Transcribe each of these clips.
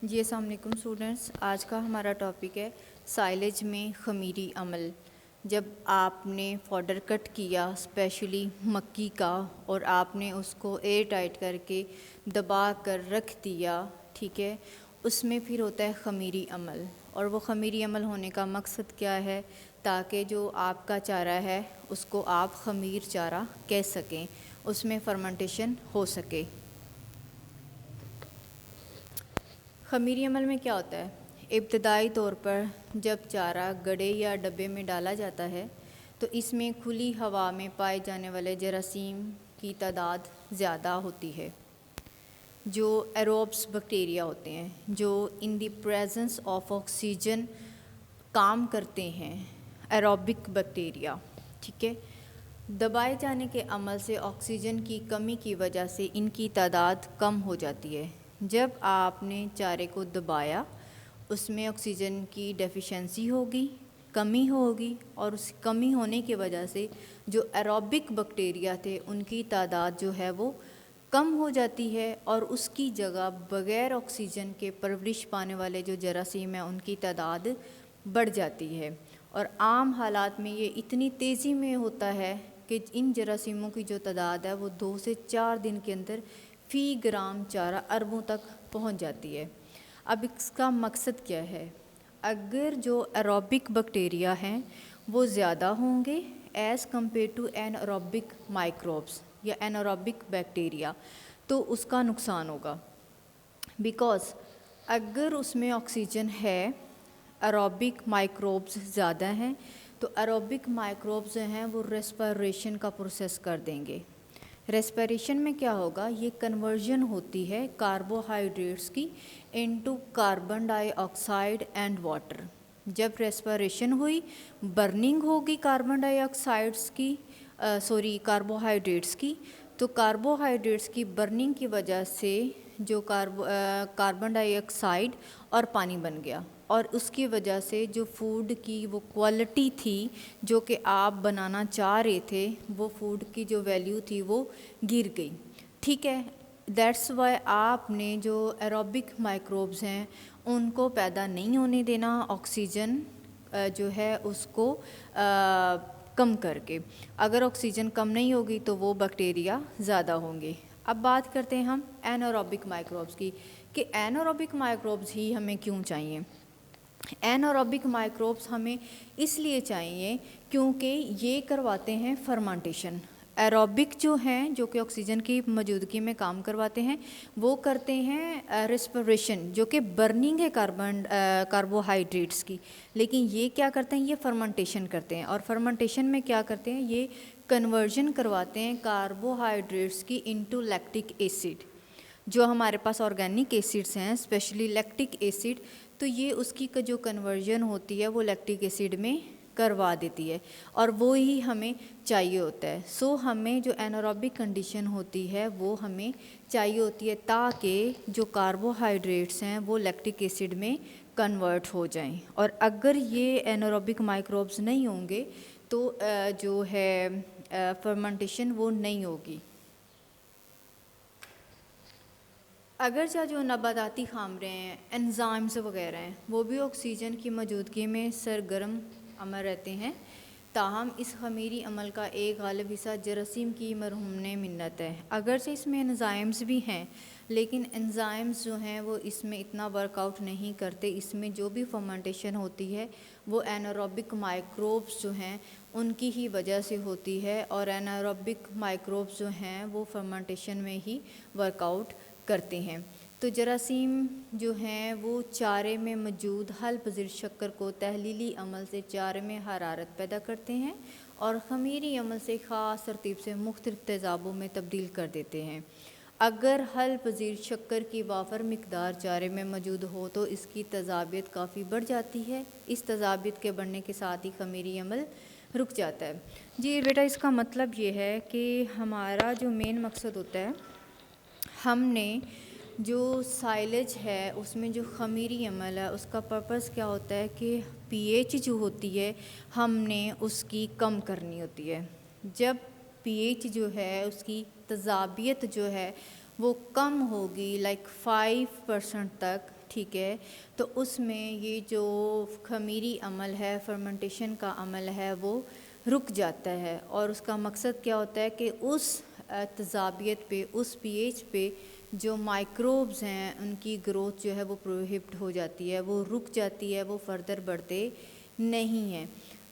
جی السلام علیکم اسٹوڈنٹس، آج کا ہمارا ٹاپک ہے سائلیج میں خمیری عمل۔ جب آپ نے فوڈر کٹ کیا اسپیشلی مکی کا اور آپ نے اس کو ایئر ٹائٹ کر کے دبا کر رکھ دیا، ٹھیک ہے، اس میں پھر ہوتا ہے خمیری عمل۔ اور وہ خمیری عمل ہونے کا مقصد کیا ہے؟ تاکہ جو آپ کا چارہ ہے اس کو آپ خمیر چارہ کہہ سکیں، اس میں فرمنٹیشن ہو سکے۔ خمیری عمل میں کیا ہوتا ہے؟ ابتدائی طور پر جب چارہ گڑے یا ڈبے میں ڈالا جاتا ہے تو اس میں کھلی ہوا میں پائے جانے والے جراثیم کی تعداد زیادہ ہوتی ہے، جو ایروبس بیکٹیریا ہوتے ہیں، جو ان دی پریزنس آف آکسیجن کام کرتے ہیں، ایروبک بیکٹیریا، ٹھیک ہے۔ دبائے جانے کے عمل سے آکسیجن کی کمی کی وجہ سے ان کی تعداد کم ہو جاتی ہے۔ جب آپ نے چارے کو دبایا اس میں آکسیجن کی ڈیفیشنسی ہوگی، کمی ہوگی، اور اس کمی ہونے کی وجہ سے جو ایروبک بیکٹیریا تھے ان کی تعداد جو ہے وہ کم ہو جاتی ہے، اور اس کی جگہ بغیر آکسیجن کے پرورش پانے والے جو جراثیم ہیں ان کی تعداد بڑھ جاتی ہے۔ اور عام حالات میں یہ اتنی تیزی میں ہوتا ہے کہ ان جراثیموں کی جو تعداد ہے وہ 2 سے 4 دن کے اندر فی گرام چارہ اربوں تک پہنچ جاتی ہے۔ اب اس کا مقصد کیا ہے؟ اگر جو ایروبک بیکٹیریا ہیں وہ زیادہ ہوں گے ایز کمپیئر ٹو انایروبک مائکروبس یا انایروبک بیکٹیریا تو اس کا نقصان ہوگا، بیکاز اگر اس میں آکسیجن ہے، ایروبک مائکروبس زیادہ ہیں تو ایروبک مائکروبس جو ہیں وہ ریسپریشن کا پروسیس کر دیں گے۔ ریسپریشن میں کیا ہوگا؟ یہ کنورژن ہوتی ہے کاربوہائیڈریٹس کی into carbon dye oxide and water. جب ریسپریشن ہوئی، برننگ ہوگی کاربن ڈائی آکسائڈس کی کاربوہائیڈریٹس کی، تو کاربوہائیڈریٹس کی برننگ کی وجہ سے جو کاربن ڈائی آکسائڈ اور پانی بن گیا، اور اس کی وجہ سے جو فوڈ کی وہ کوالٹی تھی جو کہ آپ بنانا چاہ رہے تھے، وہ فوڈ کی جو ویلیو تھی وہ گر گئی، ٹھیک ہے۔ دیٹس وائی آپ نے جو ایروبک مائکروبز ہیں ان کو پیدا نہیں ہونے دینا آکسیجن جو ہے اس کو کم کر کے۔ اگر آکسیجن کم نہیں ہوگی تو وہ بیکٹیریا زیادہ ہوں گے۔ اب بات کرتے ہیں ہم انایروبک مائکروبس کی کہ انایروبک مائکروبس ہی ہمیں کیوں چاہیے۔ انایروبک مائکروبس ہمیں اس لیے چاہیے کیونکہ یہ کرواتے ہیں فرمنٹیشن۔ ایروبک جو ہیں جو کہ آکسیجن کی موجودگی میں کام کرواتے ہیں، وہ کرتے ہیں ریسپریشن جو کہ برننگ ہے کاربوہائیڈریٹس کی، لیکن یہ کیا کرتے ہیں؟ یہ فرمنٹیشن کرتے ہیں، اور فرمنٹیشن میں کیا کرتے ہیں؟ یہ کنورژن کرواتے ہیں کاربوہائیڈریٹس کی انٹو لیکٹک ایسڈ۔ جو ہمارے پاس آرگینک ایسڈس ہیں اسپیشلی لیکٹک ایسڈ، تو یہ اس کی جو کنورژن ہوتی ہے وہ لیکٹک ایسڈ میں کروا دیتی ہے، اور وہ ہی ہمیں چاہیے ہوتا ہے۔ سو ہمیں جو انایروبک کنڈیشن ہوتی ہے وہ ہمیں چاہیے ہوتی ہے تاکہ جو کاربوہائیڈریٹس ہیں وہ لیکٹک ایسڈ میں کنورٹ ہو جائیں، اور اگر یہ انایروبک مائکروبس نہیں ہوں گے تو جو ہے فرمنٹیشن وہ نہیں ہوگی۔ اگرچہ جو نباتاتی خامرے ہیں، انزائمز وغیرہ ہیں، وہ بھی آکسیجن کی موجودگی میں سرگرم عمل رہتے ہیں، تاہم اس خمیری عمل کا ایک غالب حصہ جراثیم کی مرہون منت ہے۔ اگرچہ اس میں انزائمز بھی ہیں لیکن انزائمز جو ہیں وہ اس میں اتنا ورک آؤٹ نہیں کرتے، اس میں جو بھی فرمنٹیشن ہوتی ہے وہ انایروبک مائکروبس جو ہیں ان کی ہی وجہ سے ہوتی ہے، اور انایروبک مائکروبس جو ہیں وہ فرمنٹیشن میں ہی ورک آؤٹ کرتے ہیں۔ تو جراثیم جو ہیں وہ چارے میں موجود حل پذیر شکر کو تحلیلی عمل سے چارے میں حرارت پیدا کرتے ہیں اور خمیری عمل سے خاص ترتیب سے مختلف تیزابوں میں تبدیل کر دیتے ہیں۔ اگر حل پذیر شکر کی وافر مقدار چارے میں موجود ہو تو اس کی تیزابیت کافی بڑھ جاتی ہے، اس تیزابیت کے بڑھنے کے ساتھ ہی خمیری عمل رک جاتا ہے۔ جی بیٹا، اس کا مطلب یہ ہے کہ ہمارا جو مین مقصد ہوتا ہے، ہم نے جو سائلیج ہے اس میں جو خمیری عمل ہے اس کا پرپس کیا ہوتا ہے کہ پی ایچ جو ہوتی ہے ہم نے اس کی کم کرنی ہوتی ہے۔ جب پی ایچ جو ہے اس کی تیزابیت جو ہے وہ کم ہوگی لائک 5% تک، ٹھیک ہے، تو اس میں یہ جو خمیری عمل ہے، فرمنٹیشن کا عمل ہے، وہ رک جاتا ہے. اور اس کا مقصد کیا ہوتا ہے کہ اس تذابیت پہ، اس پی ایچ پہ جو مائکروبز ہیں ان کی گروتھ جو ہے وہ پروہبٹ ہو جاتی ہے، وہ رک جاتی ہے، وہ فردر بڑھتے نہیں ہیں.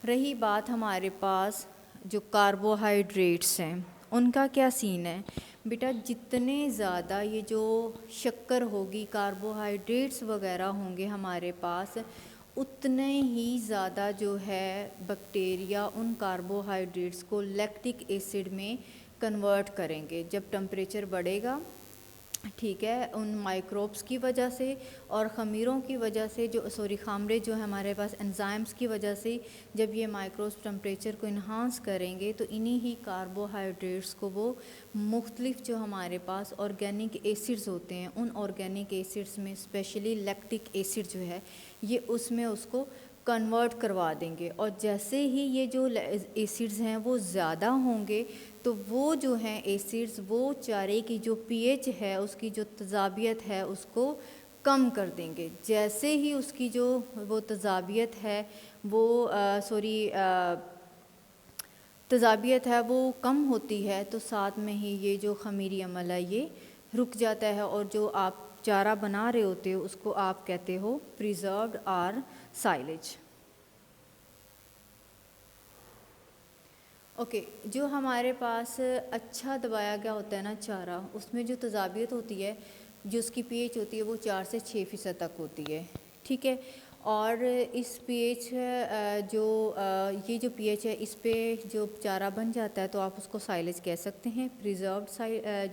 رہی بات ہمارے پاس جو کاربوہائیڈریٹس ہیں، ان کا کیا سین ہے بیٹا؟ جتنے زیادہ یہ جو شکر ہوگی، کاربوہائیڈریٹس وغیرہ ہوں گے ہمارے پاس، اتنے ہی زیادہ جو ہے بیکٹیریا ان کاربوہائیڈریٹس کو لیکٹک ایسڈ میں کنورٹ کریں گے. جب ٹمپریچر بڑھے گا، ٹھیک ہے، ان مائکروبس کی وجہ سے اور خمیروں کی وجہ سے، خامرے جو ہمارے پاس انزائمز کی وجہ سے، جب یہ مائکروبس ٹمپریچر کو انہانس کریں گے تو انہی ہی کاربوہائیڈریٹس کو وہ مختلف جو ہمارے پاس آرگینک ایسڈز ہوتے ہیں، ان آرگینک ایسڈز میں اسپیشلی لیکٹک ایسڈ جو ہے، یہ اس میں اس کو کنورٹ کروا دیں گے. اور جیسے ہی یہ جو ایسڈز ہیں وہ زیادہ ہوں گے تو وہ جو ہیں ایسڈز، وہ چارے کی جو پی ایچ ہے، اس کی جو تذابیت ہے، اس کو کم کر دیں گے. جیسے ہی اس کی جو وہ تذابیت ہے تذابیت ہے وہ کم ہوتی ہے، تو ساتھ میں ہی یہ جو خمیری عمل ہے یہ رک جاتا ہے. اور جو آپ چارہ بنا رہے ہوتے ہو اس کو آپ کہتے ہو پریزروڈ اور سائلیج. اوکے، جو ہمارے پاس اچھا دبایا گیا ہوتا ہے نا چارہ، اس میں جو تذابیت ہوتی ہے، جو اس کی پی ایچ ہوتی ہے وہ 4 سے 6% تک ہوتی ہے، ٹھیک ہے. اور اس پی ایچ یہ جو پی ایچ ہے، اس پہ جو چارہ بن جاتا ہے تو آپ اس کو سائلیج کہہ سکتے ہیں. پریزروڈ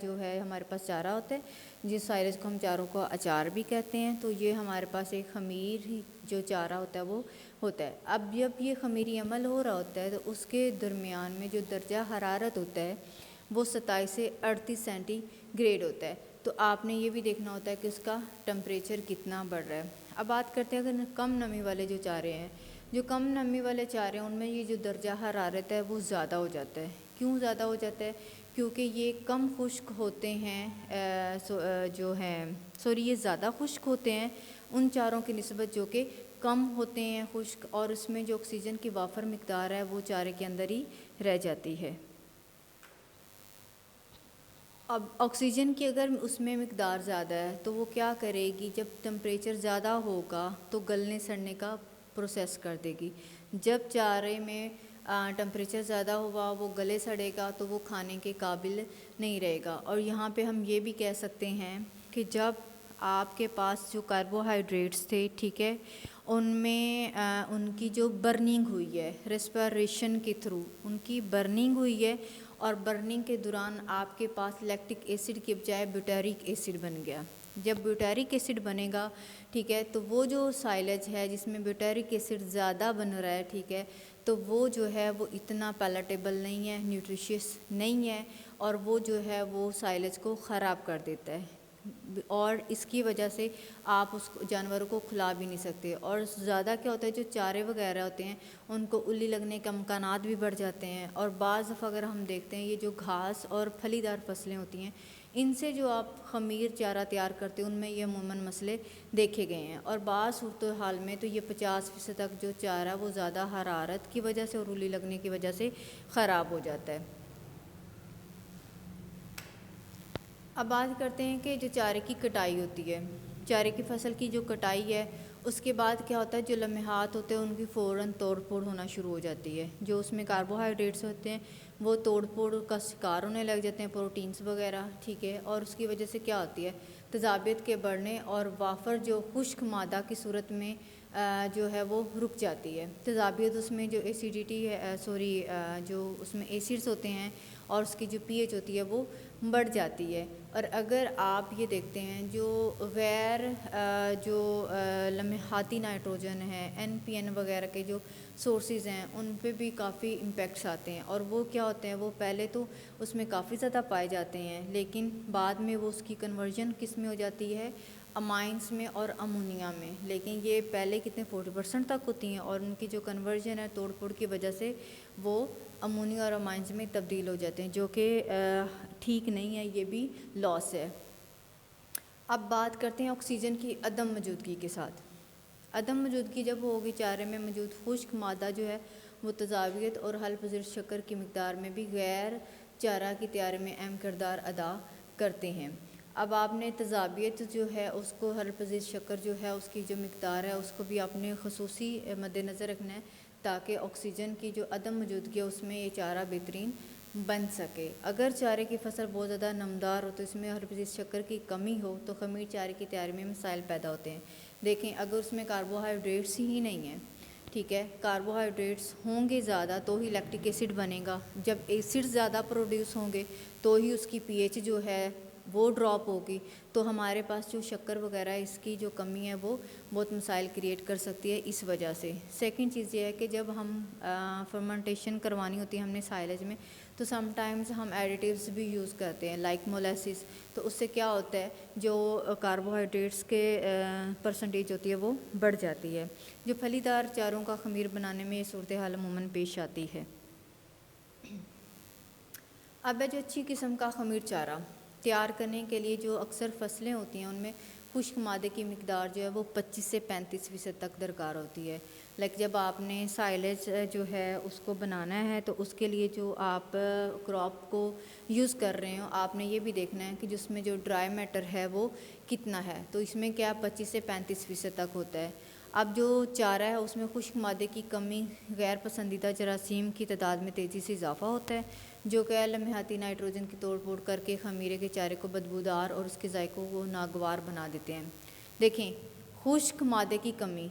جو ہے ہمارے پاس چارہ ہوتا ہے، جس سائلیج کو ہم چاروں کو اچار بھی کہتے ہیں. تو یہ ہمارے پاس ایک خمیر جو چارہ ہوتا ہے وہ ہوتا ہے. اب جب یہ خمیری عمل ہو رہا ہوتا ہے تو اس کے درمیان میں جو درجہ حرارت ہوتا ہے وہ 27 سے 38 سینٹی گریڈ ہوتا ہے. تو آپ نے یہ بھی دیکھنا ہوتا ہے کہ اس کا ٹمپریچر کتنا بڑھ رہا ہے. اب بات کرتے ہیں اگر کم نمی والے جو چارے ہیں، جو کم نمی والے چارے ہیں ان میں یہ جو درجہ حرارت ہے وہ زیادہ ہو جاتا ہے. کیوں زیادہ ہو جاتا ہے؟ کیونکہ یہ کم خشک ہوتے ہیں، یہ زیادہ خشک ہوتے ہیں ان چاروں کی نسبت جو کہ کم ہوتے ہیں خشک، اور اس میں جو آکسیجن کی وافر مقدار ہے وہ چارے کے اندر ہی رہ جاتی ہے. اب آکسیجن کی اگر اس میں مقدار زیادہ ہے تو وہ کیا کرے گی؟ جب ٹمپریچر زیادہ ہوگا تو گلنے سڑنے کا پروسیس کر دے گی. جب چارے میں ٹمپریچر زیادہ ہوا وہ گلے سڑے گا تو وہ کھانے کے قابل نہیں رہے گا. اور یہاں پہ ہم یہ بھی کہہ سکتے ہیں کہ جب آپ کے پاس جو کاربوہائیڈریٹس تھے، ٹھیک ہے، ان میں ان کی جو برننگ ہوئی ہے ریسپریشن کے تھرو، ان کی برننگ ہوئی ہے، اور برننگ کے دوران آپ کے پاس لیکٹک ایسڈ کے بجائے بیوٹیرک ایسڈ بن گیا. جب بیوٹیرک ایسڈ بنے گا، ٹھیک ہے، تو وہ جو سائلیج ہے جس میں بیوٹیرک ایسڈ زیادہ بن رہا ہے، ٹھیک ہے، تو وہ جو ہے وہ اتنا پیلیٹیبل نہیں ہے، نیوٹریشیس نہیں ہے، اور وہ جو ہے وہ سائلیج کو خراب کر دیتا ہے. اور اس کی وجہ سے آپ اس جانوروں کو کھلا بھی نہیں سکتے. اور زیادہ کیا ہوتا ہے، جو چارے وغیرہ ہوتے ہیں ان کو اللی لگنے کے امکانات بھی بڑھ جاتے ہیں. اور بعض دفعہ اگر ہم دیکھتے ہیں یہ جو گھاس اور پھلی دار فصلیں ہوتی ہیں، ان سے جو آپ خمیر چارہ تیار کرتے ہیں ان میں یہ عموماً مسئلے دیکھے گئے ہیں. اور بعض صورتحال میں تو یہ 50% تک جو چارہ وہ زیادہ حرارت کی وجہ سے اور اللی لگنے کی وجہ سے خراب ہو جاتا ہے. اب بات کرتے ہیں کہ جو چارے کی کٹائی ہوتی ہے، چارے کی فصل کی جو کٹائی ہے، اس کے بعد کیا ہوتا ہے، جو لمحات ہوتے ہیں ان کی فوراً توڑ پھوڑ ہونا شروع ہو جاتی ہے. جو اس میں کاربوہائیڈریٹس ہوتے ہیں وہ توڑ پھوڑ کا شکار ہونے لگ جاتے ہیں، پروٹینز وغیرہ، ٹھیک ہے. اور اس کی وجہ سے کیا ہوتی ہے، تذابیت کے بڑھنے اور وافر جو خشک مادہ کی صورت میں جو ہے وہ رک جاتی ہے. تذابیت اس میں جو ایسیڈیٹی ہے جو اس میں ایسڈز ہوتے ہیں اور اس کی جو پی ایچ ہوتی ہے وہ بڑھ جاتی ہے. اور اگر آپ یہ دیکھتے ہیں جو غیر جو لمحاتی نائٹروجن ہے، NPN وغیرہ کے جو سورسز ہیں ان پہ بھی کافی امپیکٹس آتے ہیں. اور وہ کیا ہوتے ہیں، وہ پہلے تو اس میں کافی زیادہ پائے جاتے ہیں، لیکن بعد میں وہ اس کی کنورژن کس میں ہو جاتی ہے، امائنس میں اور امونیا میں. لیکن یہ پہلے کتنے 40% تک ہوتی ہیں، اور ان کی جو کنورژن ہے توڑ پھوڑ کی وجہ سے وہ امونیا اور امائنس میں تبدیل ہو جاتے ہیں، جو کہ ٹھیک نہیں ہے، یہ بھی لاس ہے. اب بات کرتے ہیں آکسیجن کی عدم موجودگی کے ساتھ۔ عدم موجودگی جب ہوگی چارے میں موجود خشک مادہ جو ہے وہ تضابیت اور حل پذیر شکر کی مقدار میں بھی غیر چارہ کی تیاری میں اہم کردار ادا کرتے ہیں۔ اب آپ نے تضابیت جو ہے اس کو، حل پذیر شکر جو ہے اس کی جو مقدار ہے اس کو بھی آپ نے خصوصی مد نظر رکھنا ہے تاکہ آکسیجن کی جو عدم موجودگی ہے اس میں یہ چارہ بہترین بن سکے۔ اگر چارے کی فصل بہت زیادہ نمدار ہو تو اس میں حل پذیر شکر کی کمی ہو تو خمیر چارے کی تیاری میں مسائل پیدا ہوتے ہیں۔ دیکھیں اگر اس میں کاربوہائیڈریٹس ہی نہیں ہیں، ٹھیک ہے، کاربوہائیڈریٹس ہوں گے زیادہ تو ہی لیکٹک ایسڈ بنے گا، جب ایسڈ زیادہ پروڈیوس ہوں گے تو ہی اس کی پی ایچ جو ہے وہ ڈراپ ہوگی، تو ہمارے پاس جو شکر وغیرہ ہے اس کی جو کمی ہے وہ بہت مسائل کریٹ کر سکتی ہے اس وجہ سے۔ سیکنڈ چیز یہ ہے کہ جب ہم فرمنٹیشن کروانی ہوتی ہے ہم نے سائلیج میں تو سم ٹائمز ہم ایڈیٹیوز بھی یوز کرتے ہیں لائک مولیسس، تو اس سے کیا ہوتا ہے جو کاربوہائیڈریٹس کے پرسنٹیج ہوتی ہے وہ بڑھ جاتی ہے، جو پھلی دار چاروں کا خمیر بنانے میں یہ صورتحال عموماً پیش آتی ہے۔ اب ہے جو اچھی قسم کا خمیر چارہ تیار کرنے کے لیے جو اکثر فصلیں ہوتی ہیں ان میں خشک مادے کی مقدار جو ہے وہ 25 سے 35% تک درکار ہوتی ہے۔ لائک جب آپ نے سائلیج جو ہے اس کو بنانا ہے تو اس کے لیے جو آپ کراپ کو یوز کر رہے ہو آپ نے یہ بھی دیکھنا ہے کہ جس میں جو ڈرائی میٹر ہے وہ کتنا ہے، تو اس میں کیا 25 سے 35% تک ہوتا ہے۔ اب جو چارہ ہے اس میں خشک مادے کی کمی غیر پسندیدہ جراثیم کی تعداد میں تیزی سے اضافہ ہوتا ہے جو کہ لمحاتی نائٹروجن کی توڑ پھوڑ کر کے خمیرے کے چارے کو بدبودار اور اس کے ذائقوں کو ناگوار بنا دیتے ہیں۔ دیکھیں خشک مادے کی کمی،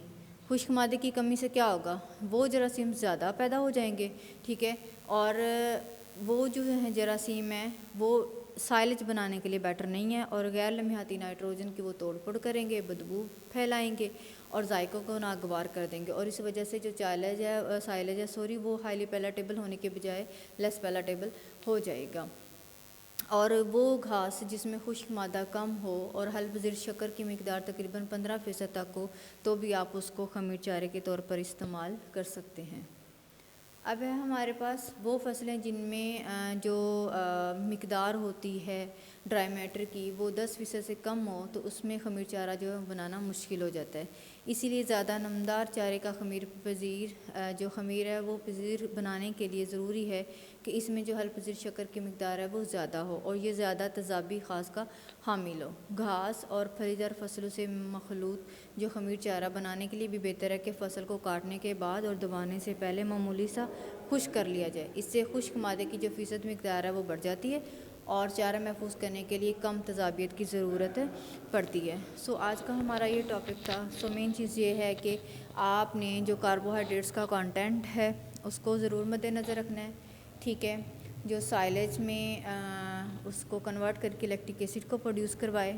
خشک مادے کی کمی سے کیا ہوگا، وہ جراثیم زیادہ پیدا ہو جائیں گے، ٹھیک ہے، اور وہ جو ہے جراثیم ہیں وہ سائلج بنانے کے لیے بیٹر نہیں ہے اور غیر لمحاتی نائٹروجن کی وہ توڑ پھوڑ کریں گے، بدبو پھیلائیں گے اور ذائقوں کو ناگوار کر دیں گے، اور اس وجہ سے جو سائلج ہے وہ ہائیلی پیلاٹیبل ہونے کے بجائے لیس پیلاٹیبل ہو جائے گا۔ اور وہ گھاس جس میں خشک مادہ کم ہو اور حل پذیر شکر کی مقدار تقریباً 15% تک ہو تو بھی آپ اس کو خمیر چارے کے طور پر استعمال کر سکتے ہیں۔ اب ہے ہمارے پاس وہ فصلیں جن میں جو مقدار ہوتی ہے ڈرائی میٹر کی وہ 10% سے کم ہو تو اس میں خمیر چارہ جو ہے بنانا مشکل ہو جاتا ہے، اسی لیے زیادہ نمدار چارے کا خمیر پذیر جو خمیر ہے وہ پذیر بنانے کے لیے ضروری ہے کہ اس میں جو حل پذیر شکر کی مقدار ہے وہ زیادہ ہو اور یہ زیادہ تضابی خاص کا حامل ہو۔ گھاس اور پھلیدار فصلوں سے مخلوط جو خمیر چارہ بنانے کے لیے بھی بہتر ہے کہ فصل کو کاٹنے کے بعد اور دبانے سے پہلے معمولی سا خشک کر لیا جائے، اس سے خشک مادے کی جو فیصد مقدار ہے وہ بڑھ جاتی ہے اور چارہ محفوظ کرنے کے لیے کم تضابیت کی ضرورت پڑتی ہے۔ آج کا ہمارا یہ ٹاپک تھا۔ مین چیز یہ ہے کہ آپ نے جو کاربوہائیڈریٹس کا کانٹینٹ ہے اس کو ضرور مد نظر رکھنا ہے، ٹھیک ہے، جو سائلیج میں اس کو کنورٹ کر کے لیکٹک ایسڈ کو پروڈیوس کروائے،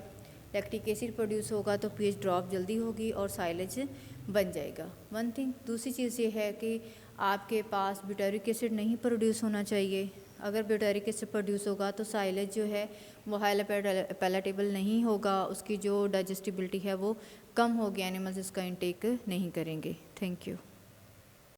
لیکٹک ایسڈ پروڈیوس ہوگا تو پی ایچ ڈراپ جلدی ہوگی اور سائلیج بن جائے گا، ون تھنگ۔ دوسری چیز یہ ہے کہ آپ کے پاس بیوٹیرک ایسڈ نہیں پروڈیوس ہونا چاہیے، اگر بیوٹیرک ایسڈ پروڈیوس ہوگا تو سائلیج جو ہے وہ ہائیلی پیلاٹیبل نہیں ہوگا، اس کی جو ڈائجسٹیبلٹی ہے وہ کم ہوگی، اینیملز اس کا انٹیک نہیں کریں گے۔ Thank you.